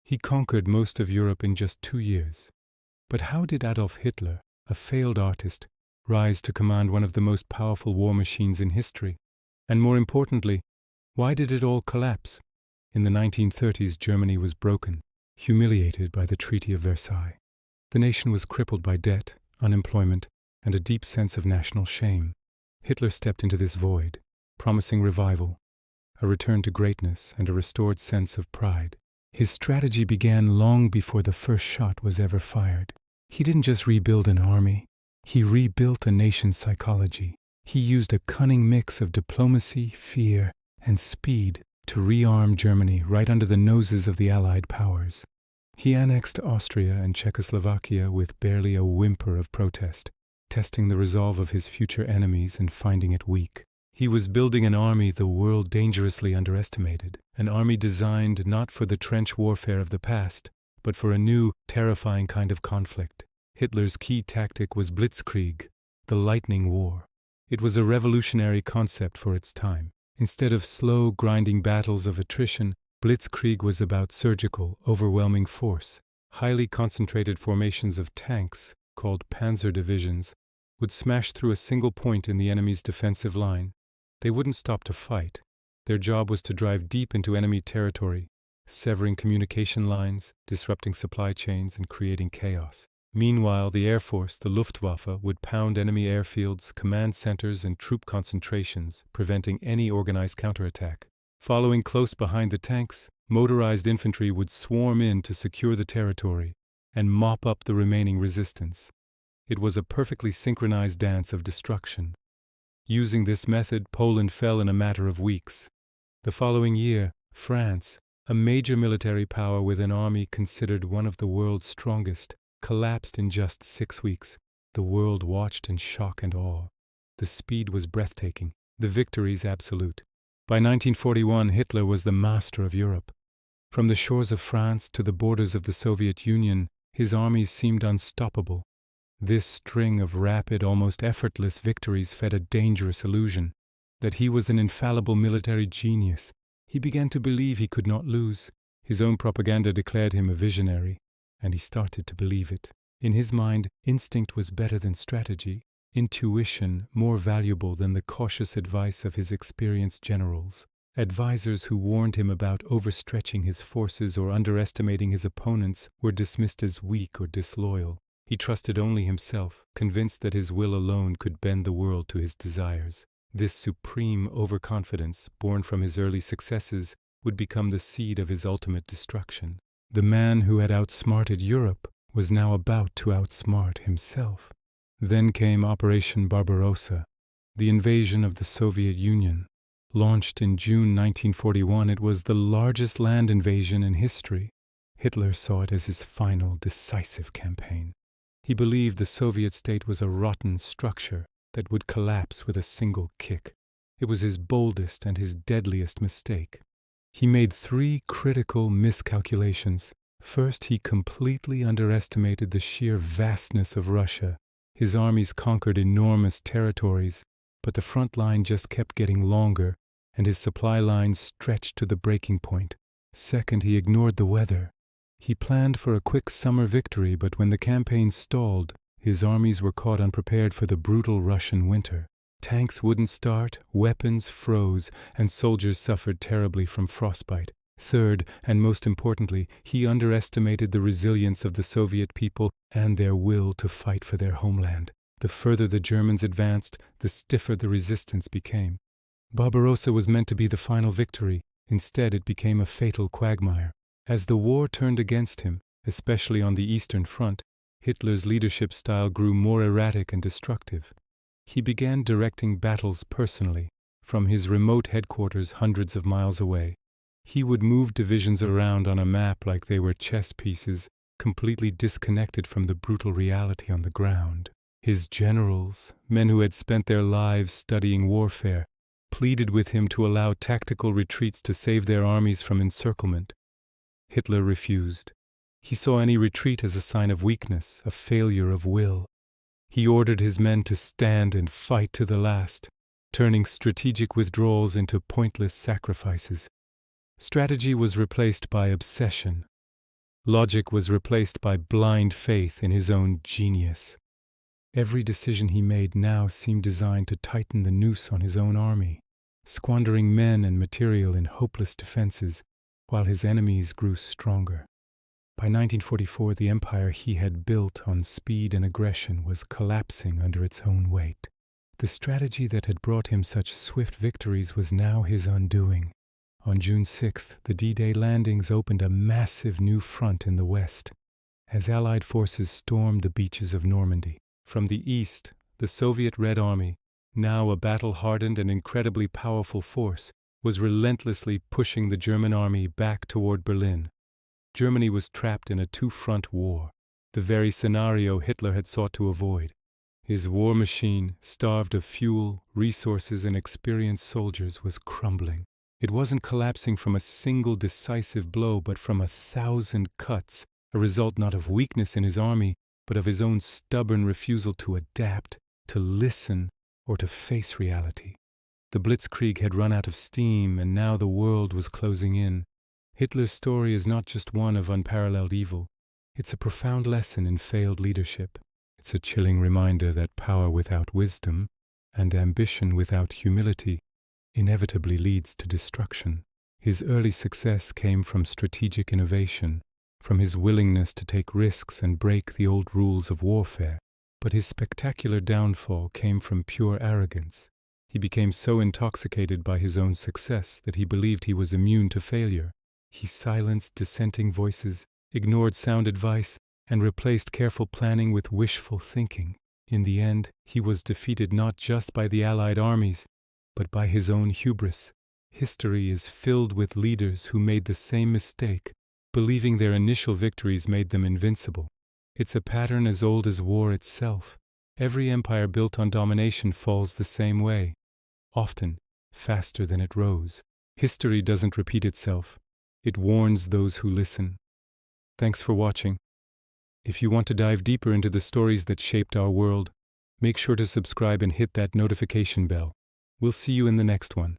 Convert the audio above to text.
He conquered most of Europe in just 2 years. But how did Adolf Hitler, a failed artist, rise to command one of the most powerful war machines in history? And more importantly, why did it all collapse? In the 1930s, Germany was broken, humiliated by the Treaty of Versailles. The nation was crippled by debt, unemployment, and a deep sense of national shame. Hitler stepped into this void, promising revival, a return to greatness, and a restored sense of pride. His strategy began long before the first shot was ever fired. He didn't just rebuild an army, he rebuilt a nation's psychology. He used a cunning mix of diplomacy, fear, and speed to rearm Germany right under the noses of the Allied powers. He annexed Austria and Czechoslovakia with barely a whimper of protest, testing the resolve of his future enemies and finding it weak. He was building an army the world dangerously underestimated, an army designed not for the trench warfare of the past, but for a new, terrifying kind of conflict. Hitler's key tactic was Blitzkrieg, the lightning war. It was a revolutionary concept for its time. Instead of slow, grinding battles of attrition, Blitzkrieg was about surgical, overwhelming force. Highly concentrated formations of tanks, called panzer divisions, would smash through a single point in the enemy's defensive line. They wouldn't stop to fight. Their job was to drive deep into enemy territory, severing communication lines, disrupting supply chains, and creating chaos. Meanwhile, the Air Force, the Luftwaffe, would pound enemy airfields, command centers, and troop concentrations, preventing any organized counterattack. Following close behind the tanks, motorized infantry would swarm in to secure the territory and mop up the remaining resistance. It was a perfectly synchronized dance of destruction. Using this method, Poland fell in a matter of weeks. The following year, France, a major military power with an army considered one of the world's strongest, collapsed in just 6 weeks. The world watched in shock and awe. The speed was breathtaking, the victories absolute. By 1941, Hitler was the master of Europe. From the shores of France to the borders of the Soviet Union, his armies seemed unstoppable. This string of rapid, almost effortless victories fed a dangerous illusion that he was an infallible military genius. He began to believe he could not lose. His own propaganda declared him a visionary, and he started to believe it. In his mind, instinct was better than strategy, intuition more valuable than the cautious advice of his experienced generals. Advisors who warned him about overstretching his forces or underestimating his opponents were dismissed as weak or disloyal. He trusted only himself, convinced that his will alone could bend the world to his desires. This supreme overconfidence, born from his early successes, would become the seed of his ultimate destruction. The man who had outsmarted Europe was now about to outsmart himself. Then came Operation Barbarossa, the invasion of the Soviet Union. Launched in June 1941, it was the largest land invasion in history. Hitler saw it as his final, decisive campaign. He believed the Soviet state was a rotten structure that would collapse with a single kick. It was his boldest and his deadliest mistake. He made 3 critical miscalculations. First, he completely underestimated the sheer vastness of Russia. His armies conquered enormous territories, but the front line just kept getting longer, and his supply lines stretched to the breaking point. Second, he ignored the weather. He planned for a quick summer victory, but when the campaign stalled, his armies were caught unprepared for the brutal Russian winter. Tanks wouldn't start, weapons froze, and soldiers suffered terribly from frostbite. Third, and most importantly, he underestimated the resilience of the Soviet people and their will to fight for their homeland. The further the Germans advanced, the stiffer the resistance became. Barbarossa was meant to be the final victory. Instead, it became a fatal quagmire. As the war turned against him, especially on the Eastern Front, Hitler's leadership style grew more erratic and destructive. He began directing battles personally, from his remote headquarters hundreds of miles away. He would move divisions around on a map like they were chess pieces, completely disconnected from the brutal reality on the ground. His generals, men who had spent their lives studying warfare, pleaded with him to allow tactical retreats to save their armies from encirclement. Hitler refused. He saw any retreat as a sign of weakness, a failure of will. He ordered his men to stand and fight to the last, turning strategic withdrawals into pointless sacrifices. Strategy was replaced by obsession. Logic was replaced by blind faith in his own genius. Every decision he made now seemed designed to tighten the noose on his own army, squandering men and material in hopeless defenses, while his enemies grew stronger. By 1944, the empire he had built on speed and aggression was collapsing under its own weight. The strategy that had brought him such swift victories was now his undoing. On June 6th, the D-Day landings opened a massive new front in the west, as Allied forces stormed the beaches of Normandy. From the east, the Soviet Red Army, now a battle-hardened and incredibly powerful force, was relentlessly pushing the German army back toward Berlin. Germany was trapped in a two-front war, the very scenario Hitler had sought to avoid. His war machine, starved of fuel, resources, and experienced soldiers, was crumbling. It wasn't collapsing from a single decisive blow, but from 1,000 cuts, a result not of weakness in his army, but of his own stubborn refusal to adapt, to listen, or to face reality. The Blitzkrieg had run out of steam, and now the world was closing in. Hitler's story is not just one of unparalleled evil. It's a profound lesson in failed leadership. It's a chilling reminder that power without wisdom and ambition without humility inevitably leads to destruction. His early success came from strategic innovation, from his willingness to take risks and break the old rules of warfare. But his spectacular downfall came from pure arrogance. He became so intoxicated by his own success that he believed he was immune to failure. He silenced dissenting voices, ignored sound advice, and replaced careful planning with wishful thinking. In the end, he was defeated not just by the Allied armies, but by his own hubris. History is filled with leaders who made the same mistake, believing their initial victories made them invincible. It's a pattern as old as war itself. Every empire built on domination falls the same way, often faster than it rose. History doesn't repeat itself. It warns those who listen. Thanks for watching. If you want to dive deeper into the stories that shaped our world, make sure to subscribe and hit that notification bell. We'll see you in the next one.